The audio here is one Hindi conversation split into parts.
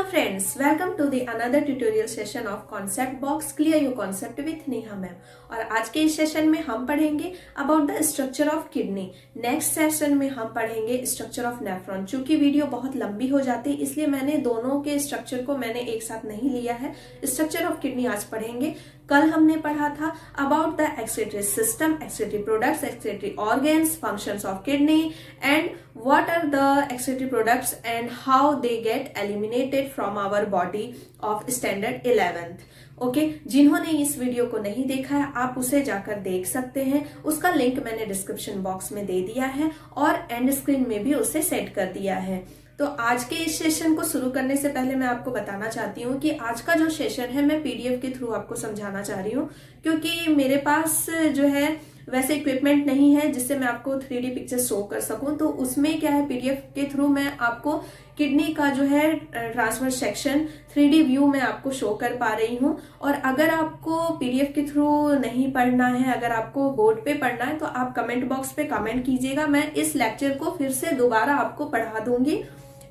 friends, welcome to the another tutorial session of Concept Box Clear Your Concept with Neha ma'am. और आज के इस सेशन में हम पढ़ेंगे about the structure of kidney. Next session में हम पढ़ेंगे स्ट्रक्चर ऑफ नेफ्रॉन। चूंकि वीडियो बहुत लंबी हो जाती है इसलिए मैंने दोनों के स्ट्रक्चर को एक साथ नहीं लिया है। स्ट्रक्चर ऑफ किडनी आज पढ़ेंगे। कल हमने पढ़ा था about the excretory system, excretory products, excretory organs, functions of kidney and what are the excretory products and how they get eliminated from our body of standard 11th। Okay जिन्होंने इस वीडियो को नहीं देखा है आप उसे जाकर देख सकते हैं। उसका लिंक मैंने डिस्क्रिप्शन बॉक्स में दे दिया है और एंड स्क्रीन में भी उसे सेट कर दिया है। तो आज के इस सेशन को शुरू करने से पहले मैं आपको बताना चाहती हूँ कि आज का जो सेशन है मैं पीडीएफ के थ्रू आपको समझाना चाह रही हूँ, क्योंकि मेरे पास जो है वैसे इक्विपमेंट नहीं है जिससे मैं आपको 3D पिक्चर शो कर सकूं। तो उसमें क्या है, पीडीएफ के थ्रू मैं आपको किडनी का जो है ट्रांसफर सेक्शन 3D व्यू में आपको शो कर पा रही हूं। और अगर आपको पीडीएफ के थ्रू नहीं पढ़ना है, अगर आपको बोर्ड पे पढ़ना है तो आप कमेंट बॉक्स पे कमेंट कीजिएगा, मैं इस लेक्चर को फिर से दोबारा आपको पढ़ा दूंगी।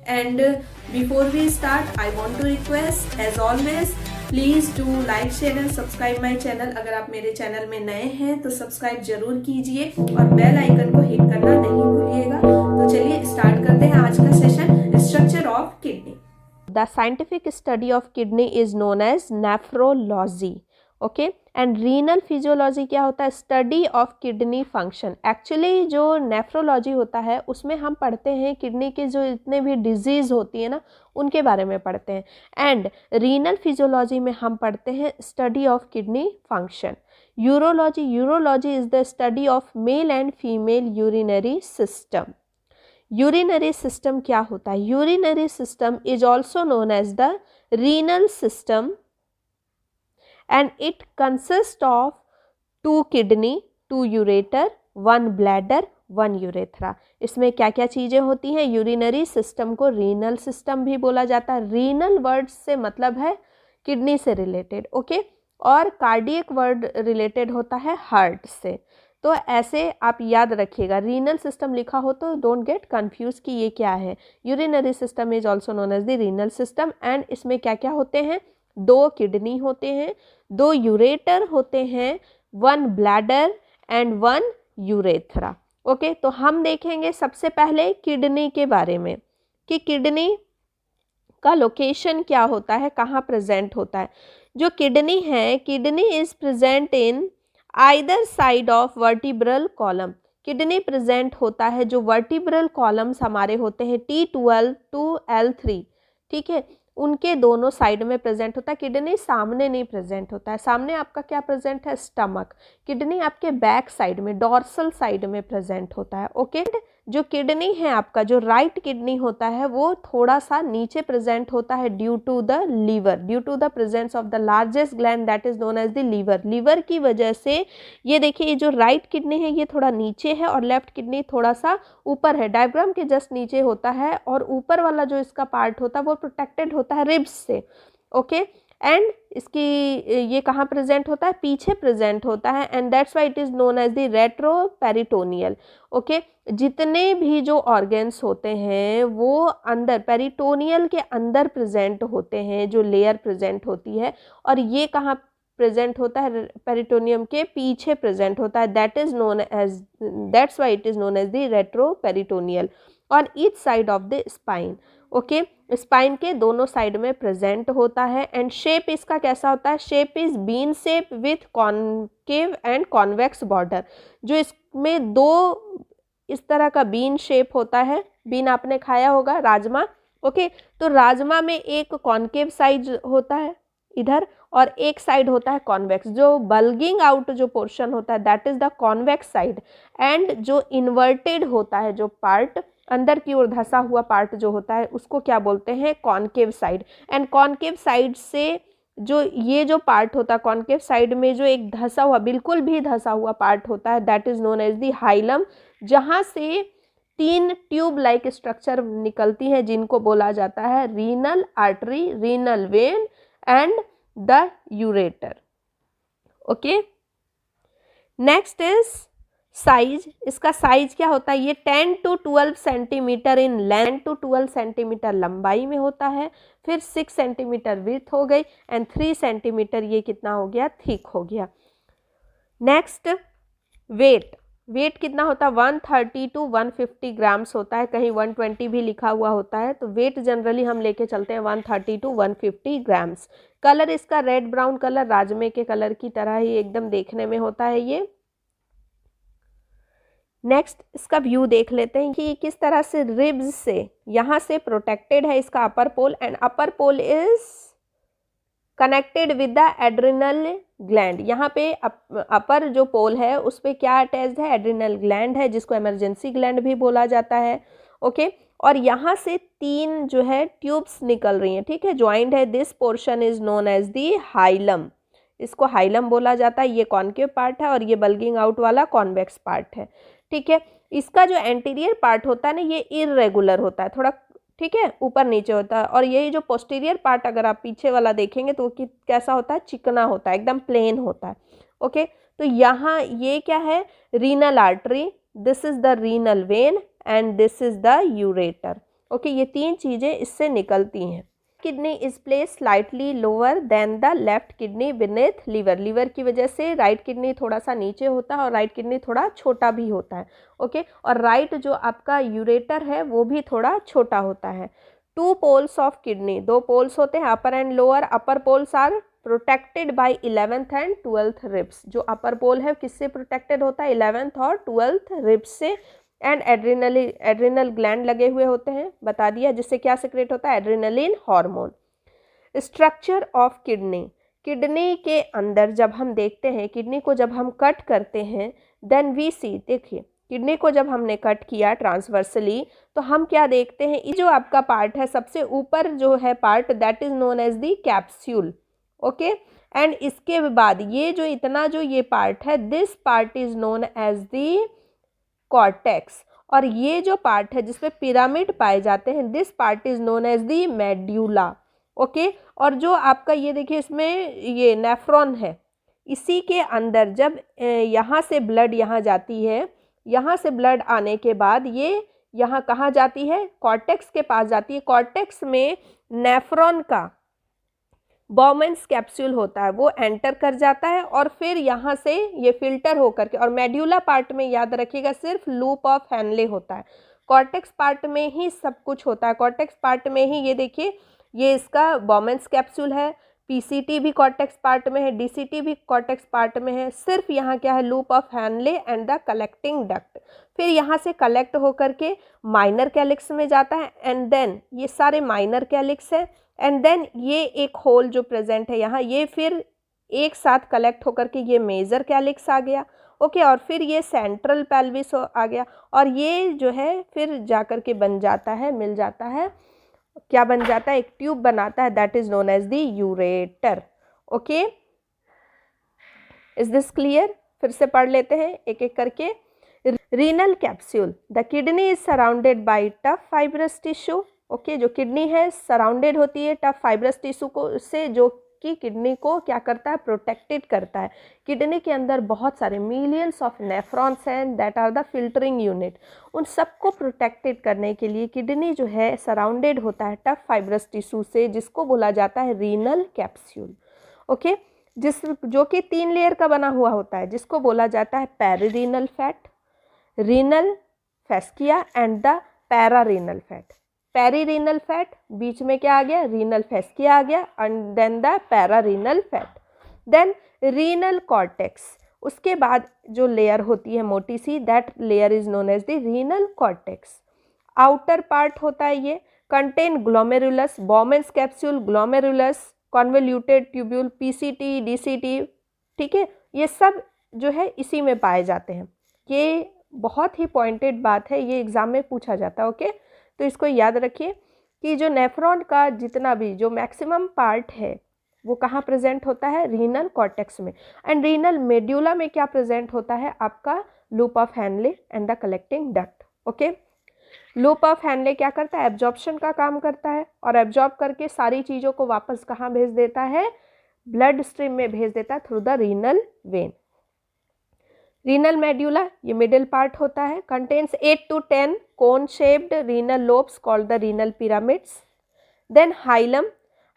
And before we start I want to request as always please do like share and subscribe my channel. अगर आप मेरे चैनल में नए हैं तो सब्सक्राइब जरूर कीजिए और बेल आइकन को हिट करना नहीं भूलिएगा। तो चलिए स्टार्ट करते हैं आज का session, structure of kidney. The scientific study of kidney is known as nephrology. Okay, and renal physiology क्या होता है? Study of kidney function. Actually जो नेफ्रोलॉजी होता है उसमें हम पढ़ते हैं किडनी के जो इतने भी डिजीज होती है ना उनके बारे में पढ़ते हैं। एंड रीनल फिजियोलॉजी में हम पढ़ते हैं study of kidney function. Urology is the study of male and female urinary system. Urinary system क्या होता है? Urinary system is also known as the renal system and it consists of 2 kidney, 2 ureter, 1 bladder, 1 urethra। इसमें क्या क्या चीज़ें होती हैं? यूरिनरी सिस्टम को रीनल सिस्टम भी बोला जाता है। रीनल वर्ड से मतलब है किडनी से रिलेटेड, ओके, और कार्डियक वर्ड रिलेटेड होता है हार्ट से। तो ऐसे आप याद रखिएगा, रीनल सिस्टम लिखा हो तो डोंट गेट कंफ्यूज कि ये क्या है। Urinary system is also known as the renal system. And इसमें क्या क्या होते हैं? 2 किडनी होते हैं, 2 यूरेटर होते हैं, 1 ब्लैडर एंड 1 यूरेथ्रा। ओके, तो हम देखेंगे सबसे पहले किडनी के बारे में कि किडनी का लोकेशन क्या होता है, कहाँ प्रेजेंट होता है। जो किडनी है, kidney is present in either side of vertebral column. Kidney present होता है, जो वर्टिब्रल कॉलम्स हमारे होते हैं T12 टू L3, ठीक है, उनके दोनों साइड में प्रेजेंट होता है। किडनी सामने नहीं प्रेजेंट होता है। सामने आपका क्या प्रेजेंट है? स्टमक। किडनी आपके बैक साइड में, डॉर्सल साइड में प्रेजेंट होता है। ओके, जो किडनी है आपका, जो राइट किडनी होता है वो थोड़ा सा नीचे प्रेजेंट होता है due to the liver, due to the presence of the largest gland that is known as the liver. Liver की वजह से ये देखिए, ये जो राइट किडनी है ये थोड़ा नीचे है और लेफ्ट किडनी थोड़ा सा ऊपर है। डायग्राम के जस्ट नीचे होता है और ऊपर वाला जो इसका पार्ट होता है वो प्रोटेक्टेड होता है रिब्स से। ओके, एंड इसकी ये कहाँ प्रेजेंट होता है? पीछे प्रेजेंट होता है। And that's why it is known as the retroperitoneal. Okay, जितने भी जो ऑर्गन्स होते हैं वो अंदर पेरिटोनियल के अंदर प्रेजेंट होते हैं, जो लेयर प्रेजेंट होती है, और ये कहाँ प्रेजेंट होता है? पेरिटोनियम के पीछे प्रेजेंट होता है। That's why it is known as the retroperitoneal on each side of the spine. Okay, spine के दोनों साइड में प्रेजेंट होता है। एंड शेप इसका कैसा होता है? Shape is bean shape with concave and convex border. जो इसमें 2 इस तरह का बीन शेप होता है। बीन आपने खाया होगा, राजमा। ओके, तो राजमा में एक कॉनकेव साइड होता है इधर और एक साइड होता है कॉन्वेक्स। जो बल्गिंग आउट जो पोर्शन होता है that is the convex side. And जो इन्वर्टेड होता है, जो पार्ट अंदर की ओर धंसा हुआ पार्ट जो होता है उसको क्या बोलते हैं? Concave side. And concave side से जो ये जो पार्ट होता है, कॉनकेव साइड में जो एक धंसा हुआ, बिल्कुल भी धंसा हुआ पार्ट होता है that is known as the hilum, जहाँ से 3 ट्यूब लाइक स्ट्रक्चर निकलती हैं जिनको बोला जाता है renal artery, renal vein and the ureter. Okay, next is size, इसका साइज क्या होता है, ये 10 to 12 centimetre in length, 10 to 12 centimetre लंबाई में होता है, फिर 6 सेंटीमीटर विड्थ हो गई एंड 3 सेंटीमीटर ये कितना हो गया, थिक हो गया। नेक्स्ट वेट, वेट कितना होता है 130 to 150 ग्राम्स होता है, कहीं 120 भी लिखा हुआ होता है, तो वेट जनरली हम लेके चलते हैं 130 to 150 ग्राम्स। कलर इसका रेड ब्राउन कलर, राजमे के कलर की तरह ही एकदम देखने में होता है ये। नेक्स्ट इसका व्यू देख लेते हैं कि किस तरह से रिब्स से यहाँ से प्रोटेक्टेड है इसका upper pole, and upper pole is connected with the adrenal gland. यहाँ पे अपर जो पोल है उस पे क्या अटैच्ड है, एड्रिनल ग्लैंड है, जिसको इमरजेंसी ग्लैंड भी बोला जाता है। ओके, और यहाँ से 3 जो है ट्यूब्स निकल रही हैं, ठीक है, ज्वाइंट है। This portion is known as the hilum, इसको हाइलम बोला जाता है। ये कॉन्केव पार्ट है और ये बल्गिंग आउट वाला कॉन्वेक्स पार्ट है, ठीक है। इसका जो एंटीरियर पार्ट होता है ना, ये इरेगुलर होता है थोड़ा, ठीक है, ऊपर नीचे होता है। और ये जो पोस्टीरियर पार्ट अगर आप पीछे वाला देखेंगे तो कैसा होता है, चिकना होता है, एकदम प्लेन होता है। ओके, तो यहाँ ये क्या है, renal artery, this is the renal vein and this is the ureter. Okay, ये 3 चीजें इससे निकलती हैं। Kidney is place slightly lower than the left kidney beneath liver, liver की वजह से राइट किडनी थोड़ा सा नीचे होता है और राइट किडनी थोड़ा छोटा भी होता है। ओके, और राइट जो आपका यूरेटर है वो भी थोड़ा छोटा होता है। 2 पोल्स ऑफ किडनी, 2 पोल्स होते हैं, upper and lower. Upper poles are protected by 11th and 12th ribs. जो अपर पोल है किससे प्रोटेक्टेड होता है, 11th और 12th रिब्स से। एंड एड्रिनल ग्लैंड लगे हुए होते हैं, बता दिया, जिससे क्या सिक्रेट होता है, adrenaline hormone. Structure of kidney, kidney के अंदर जब हम देखते हैं, किडनी को जब हम कट करते हैं, देन वी सी, देखिए किडनी को जब हमने कट किया ट्रांसवर्सली तो हम क्या देखते हैं, ये जो आपका पार्ट है सबसे ऊपर जो है part, that is known as the capsule. Okay, and इसके बाद ये जो इतना जो ये पार्ट है, this part is known as the cortex. और ये जो पार्ट है जिसमें पिरामिड पाए जाते हैं, this part is known as the medulla. Okay, और जो आपका ये देखिए इसमें ये नेफ्रॉन है, इसी के अंदर जब यहाँ से ब्लड यहाँ जाती है, यहाँ से ब्लड आने के बाद ये यहाँ कहाँ जाती है, कॉर्टेक्स के पास जाती है। कॉर्टेक्स में नेफ्रॉन का बॉमेंस कैप्सूल होता है, वो एंटर कर जाता है और फिर यहाँ से ये फिल्टर होकर के, और मेड्यूला पार्ट में याद रखिएगा सिर्फ लूप ऑफ हैनले होता है, कॉर्टेक्स पार्ट में ही सब कुछ होता है। कॉर्टेक्स पार्ट में ही ये देखिए, ये इसका बॉमेंस कैप्सूल है, पीसीटी भी कॉर्टेक्स पार्ट में है, डीसीटी भी कॉर्टेक्स पार्ट में है, सिर्फ यहाँ क्या है, loop of Henle and the collecting duct. फिर यहाँ से कलेक्ट होकर के माइनर कैलिक्स में जाता है, एंड देन ये सारे माइनर कैलिक्स है, एंड देन ये एक होल जो प्रेजेंट है यहाँ, ये फिर एक साथ कलेक्ट होकर के ये मेजर कैलिक्स आ गया। ओके, और फिर ये सेंट्रल पेल्विस आ गया, और ये जो है फिर जाकर के बन जाता है, मिल जाता है, क्या बन जाता है, एक ट्यूब बनाता है, that is known as the ureter. Okay, is this clear? फिर से पढ़ लेते हैं एक एक करके। Renal capsule, the kidney is surrounded by tough fibrous tissue. Okay, जो किडनी है सराउंडेड होती है टफ फाइब्रस टिश्यू को से, जो कि किडनी को क्या करता है, प्रोटेक्टेड करता है। किडनी के अंदर बहुत सारे मिलियंस ऑफ नेफ्रॉन्स हैं, that are the filtering unit. उन सबको प्रोटेक्टेड करने के लिए किडनी जो है सराउंडेड होता है टफ फाइब्रस टिश्यू से, जिसको बोला जाता है रीनल कैप्सूल। ओके, जो कि 3 लेयर का बना हुआ होता है, जिसको बोला जाता है perirenal fat, renal fascia and the pararenal fat. Perirenal fat, बीच में क्या आ गया, रीनल फैस्किया आ गया, and then the pararenal fat, then renal cortex. उसके बाद जो लेयर होती है मोटी सी, that layer is known as the renal cortex. Outer part होता है ये, contain glomerulus, Bowman's capsule, glomerulus, convoluted tubule, PCT, DCT, ठीक है, ये सब जो है इसी में पाए जाते हैं। ये बहुत ही पॉइंटेड बात है, ये एग्जाम में पूछा जाता है। ओके, तो इसको याद रखिए कि जो नेफ्रॉन का जितना भी जो मैक्सिमम पार्ट है वो कहाँ प्रेजेंट होता है, रीनल कॉर्टेक्स में। एंड रीनल मेड्यूला में क्या प्रेजेंट होता है, आपका loop of Henle and the collecting duct. Okay, loop of Henle क्या करता है, एब्जॉर्प्शन का काम करता है, और एब्जॉर्ब करके सारी चीज़ों को वापस कहाँ भेज देता है, ब्लड स्ट्रीम में भेज देता है through the renal vein. Renal medulla, ये मिडिल पार्ट होता है, contains 8 to 10 cone shaped renal lobes called the renal pyramids. Then hilum,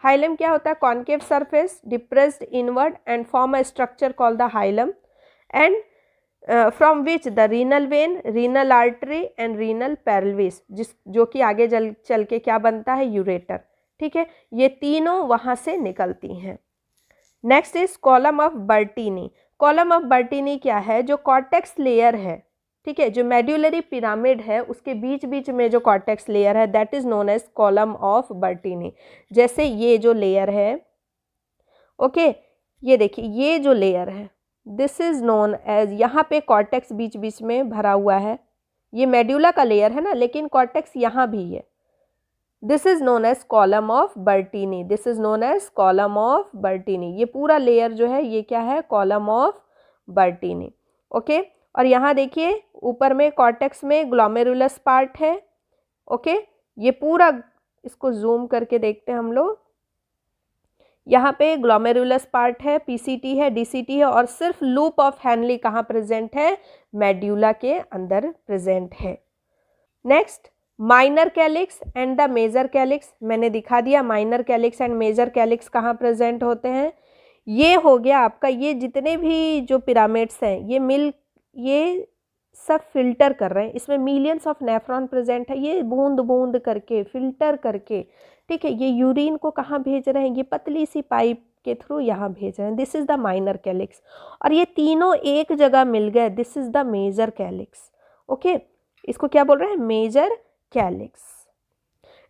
hilum क्या होता है, concave surface depressed inward and form a structure called the hilum and from which the renal vein, renal artery and renal pelvis, जो कि आगे चल के क्या बनता है, यूरेटर। ठीक है, ये तीनों वहाँ से निकलती हैं। Next is column of बर्टीनी। Column of बर्टीनी क्या है, जो कॉर्टेक्स लेयर है, ठीक है, जो मेड्यूलरी पिरामिड है उसके बीच बीच में जो कॉर्टेक्स लेयर है that is known as column of Bertini. जैसे ये जो लेयर है, ओके, ये देखिए ये जो लेयर है दिस इज नोन एज, यहाँ पे कॉर्टेक्स बीच बीच में भरा हुआ है, ये मेड्यूला का लेयर है ना, लेकिन कॉर्टेक्स यहाँ भी है। This is known as column of Bertini, this is known as column of Bertini. ये पूरा लेयर जो है ये क्या है, कॉलम ऑफ बर्टीनी। ओके, और यहाँ देखिए ऊपर में कॉर्टेक्स में ग्लोमेरुलस पार्ट है। ओके, ये पूरा, इसको जूम करके देखते हैं हम लोग, यहाँ पे ग्लोमेरुलस पार्ट है, पीसीटी है, डीसीटी है, और सिर्फ लूप ऑफ हैनली कहाँ प्रेजेंट है, मेड्यूला के अंदर प्रेजेंट है। Next minor calyx and the major calyx, मैंने दिखा दिया minor calyx and major calyx कहाँ प्रेजेंट होते हैं। ये हो गया आपका, ये जितने भी जो पिरामिड्स हैं ये सब फिल्टर कर रहे हैं, इसमें मिलियंस ऑफ नेफ्रॉन प्रेजेंट है, ये बूंद बूंद करके फिल्टर करके, ठीक है, ये यूरिन को कहाँ भेज रहे हैं, ये पतली सी पाइप के थ्रू यहाँ भेज रहे हैं, this is the minor calyx. और ये तीनों एक जगह मिल गए, this is the major calyx. Okay, इसको क्या बोल रहे हैं, major calyx.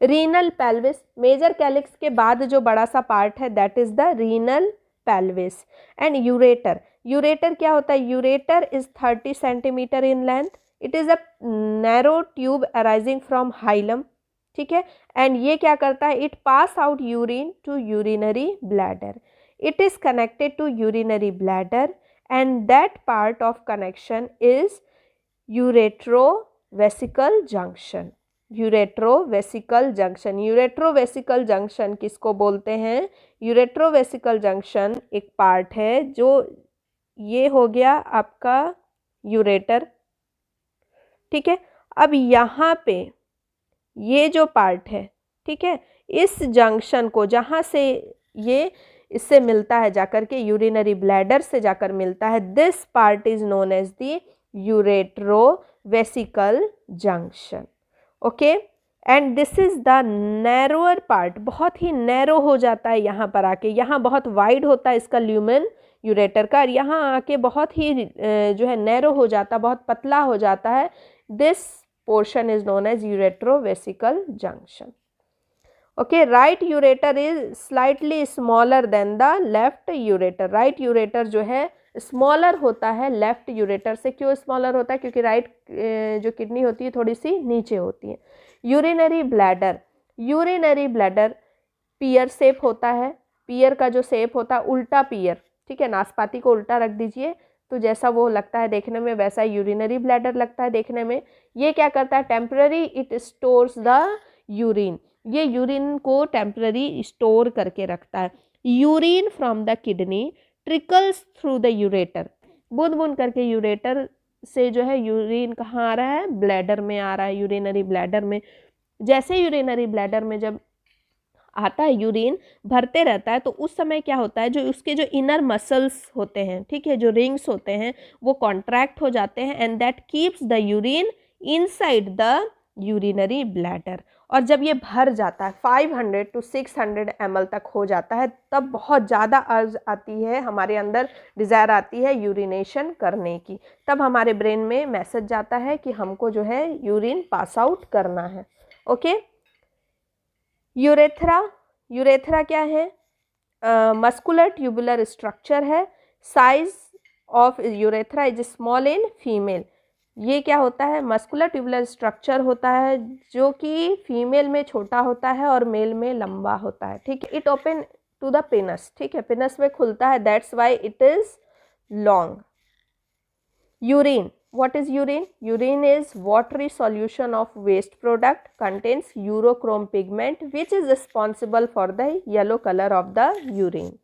Renal pelvis, major calyx के बाद जो बड़ा सा पार्ट है that is the renal pelvis. And ureter, ureter क्या होता है, ureter is 30 centimetre in length, it is a narrow tube arising from hilum, ठीक है, एंड ये क्या करता है, it pass out urine to urinary bladder, it is connected to urinary bladder and that part of connection is ureterovesical junction. Ureterovesical junction, ureterovesical junction किसको बोलते हैं, यूरेट्रोवेसिकल जंक्शन एक पार्ट है जो, ये हो गया आपका यूरेटर, ठीक है। अब यहाँ पे ये जो पार्ट है, ठीक है, इस जंक्शन को जहाँ से ये इससे मिलता है जाकर के यूरिनरी ब्लैडर से जाकर मिलता है, this part is known as the ureterovesical junction. Okay, and this is the narrower part, बहुत ही नैरो हो जाता है यहाँ पर आके, यहाँ बहुत वाइड होता है इसका ल्यूमेन यूरेटर का, और यहाँ आके बहुत ही जो है नैरो हो जाता है, बहुत पतला हो जाता है, this portion is known as ureterovesical junction. Okay, right ureter is slightly smaller than the left ureter, right ureter जो है स्मॉलर होता है लेफ्ट यूरेटर से। क्यों स्मॉलर होता है, क्योंकि राइट जो किडनी होती है थोड़ी सी नीचे होती है। यूरिनरी ब्लैडर, यूरिनरी ब्लैडर पियर शेप होता है, पियर का जो शेप होता है उल्टा पियर, ठीक है, नाशपाती को उल्टा रख दीजिए तो जैसा वो लगता है देखने में वैसा यूरिनरी ब्लैडर लगता है देखने में। ये क्या करता है, temporary it stores the urine, ये यूरिन को टेम्पररी स्टोर करके रखता है। Urine from the kidney trickles through the ureter, बूंद बूंद करके यूरेटर से जो है यूरिन कहाँ आ रहा है, ब्लैडर में आ रहा है, यूरिनरी ब्लैडर में। जैसे यूरिनरी ब्लैडर में जब आता है यूरिन भरते रहता है तो उस समय क्या होता है, जो उसके जो इनर मसल्स होते हैं, ठीक है, जो रिंग्स होते हैं वो कॉन्ट्रैक्ट हो जाते हैं and that keeps the urine inside the urinary bladder. और जब ये भर जाता है 500 to 600 ml तक हो जाता है, तब बहुत ज़्यादा अर्ज आती है हमारे अंदर, डिज़ायर आती है यूरिनेशन करने की, तब हमारे ब्रेन में मैसेज जाता है कि हमको जो है यूरिन पास आउट करना है। ओके, यूरेथ्रा, यूरेथ्रा क्या है, मस्कुलर ट्यूबुलर स्ट्रक्चर है, size of urethra is small in female. ये क्या होता है, मस्कुलर ट्यूबुलर स्ट्रक्चर होता है जो कि फीमेल में छोटा होता है और मेल में लंबा होता है, ठीक है। It open to the penis, ठीक है, पेनस में खुलता है, that's why it is long. Urine, what is urine? Urine is watery solution of waste product, contains urochrome pigment which is responsible for the yellow color of the urine.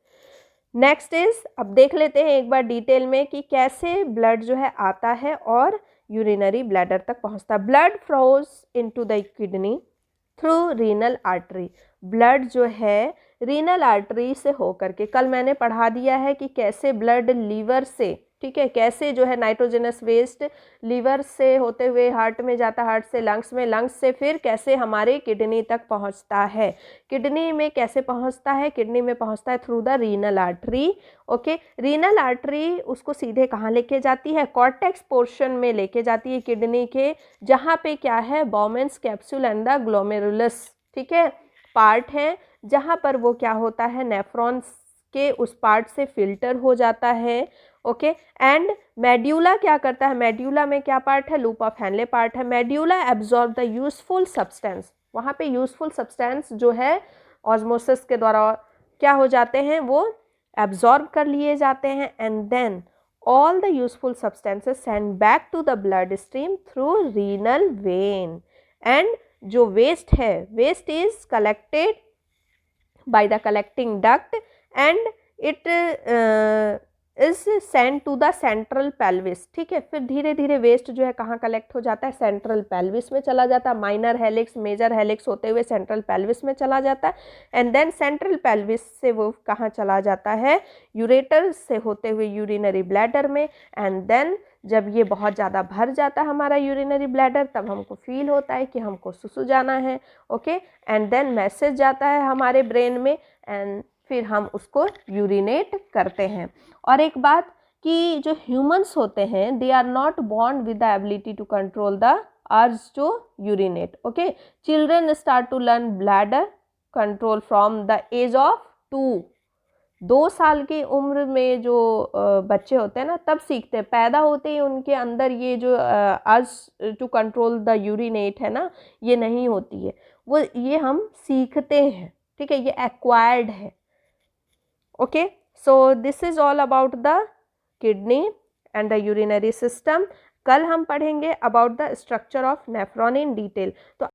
Next is, अब देख लेते हैं एक बार डिटेल में कि कैसे ब्लड जो है आता है और यूरिनरी ब्लैडर तक पहुंचता है। Blood flows into the kidney through renal artery. Blood जो है रीनल आर्टरी से होकर के, कल मैंने पढ़ा दिया है कि कैसे ब्लड लीवर से, ठीक है, कैसे जो है नाइट्रोजनस वेस्ट लीवर से होते हुए हार्ट में जाता है, हार्ट से लंग्स में, लंग्स से फिर कैसे हमारे किडनी तक पहुंचता है। किडनी में कैसे पहुंचता है? किडनी में पहुंचता है through the renal artery. Okay, renal artery उसको सीधे कहाँ लेके जाती है? कॉर्टेक्स पोर्शन में लेके जाती है किडनी के, जहाँ पे क्या है? Bowman's capsule and the glomerulus, ठीक है, पार्ट है, जहाँ पर वो क्या होता है? नेफ्रॉन्स के उस पार्ट से फिल्टर हो जाता है। ओके, एंड मेड्यूला क्या करता है? मेड्यूला में क्या पार्ट है? लूप ऑफ हैनले पार्ट है। Medulla absorb the useful substance, वहाँ पे यूजफुल सब्सटेंस जो है ऑस्मोसिस के द्वारा क्या हो जाते हैं? वो एब्जॉर्ब कर लिए जाते हैं, and then all the useful substances sent back to the blood stream through renal vein, and जो waste है, waste is collected by the collecting duct and it is sent to the central pelvis, ठीक है। फिर धीरे धीरे वेस्ट जो है कहाँ कलेक्ट हो जाता है? सेंट्रल पेल्विस में चला जाता है, माइनर हेलिक्स मेजर हेलिक्स होते हुए सेंट्रल पेल्विस में चला जाता है, एंड देन सेंट्रल पेल्विस से वो कहाँ चला जाता है? यूरेटर से होते हुए यूरिनरी ब्लैडर में, एंड देन जब ये बहुत ज़्यादा भर जाता है हमारा यूरिनरी ब्लैडर, तब हमको फील होता है कि हमको सुसु जाना है। ओके, एंड देन मैसेज जाता है हमारे ब्रेन में, एंड फिर हम उसको यूरिनेट करते हैं। और एक बात कि जो ह्यूमंस होते हैं, they are not born with the ability to control the urge to urinate. Okay, children start to learn bladder control from the age of 2 साल की उम्र में जो बच्चे होते हैं ना, तब सीखते हैं। पैदा होते ही उनके अंदर ये जो urge to control the urinate है ना, ये नहीं होती है, वो ये हम सीखते हैं, ठीक है, ये एक्वायर्ड है। Okay, so this is all about the kidney and the urinary system. कल हम पढ़ेंगे about the structure of nephron in detail. तो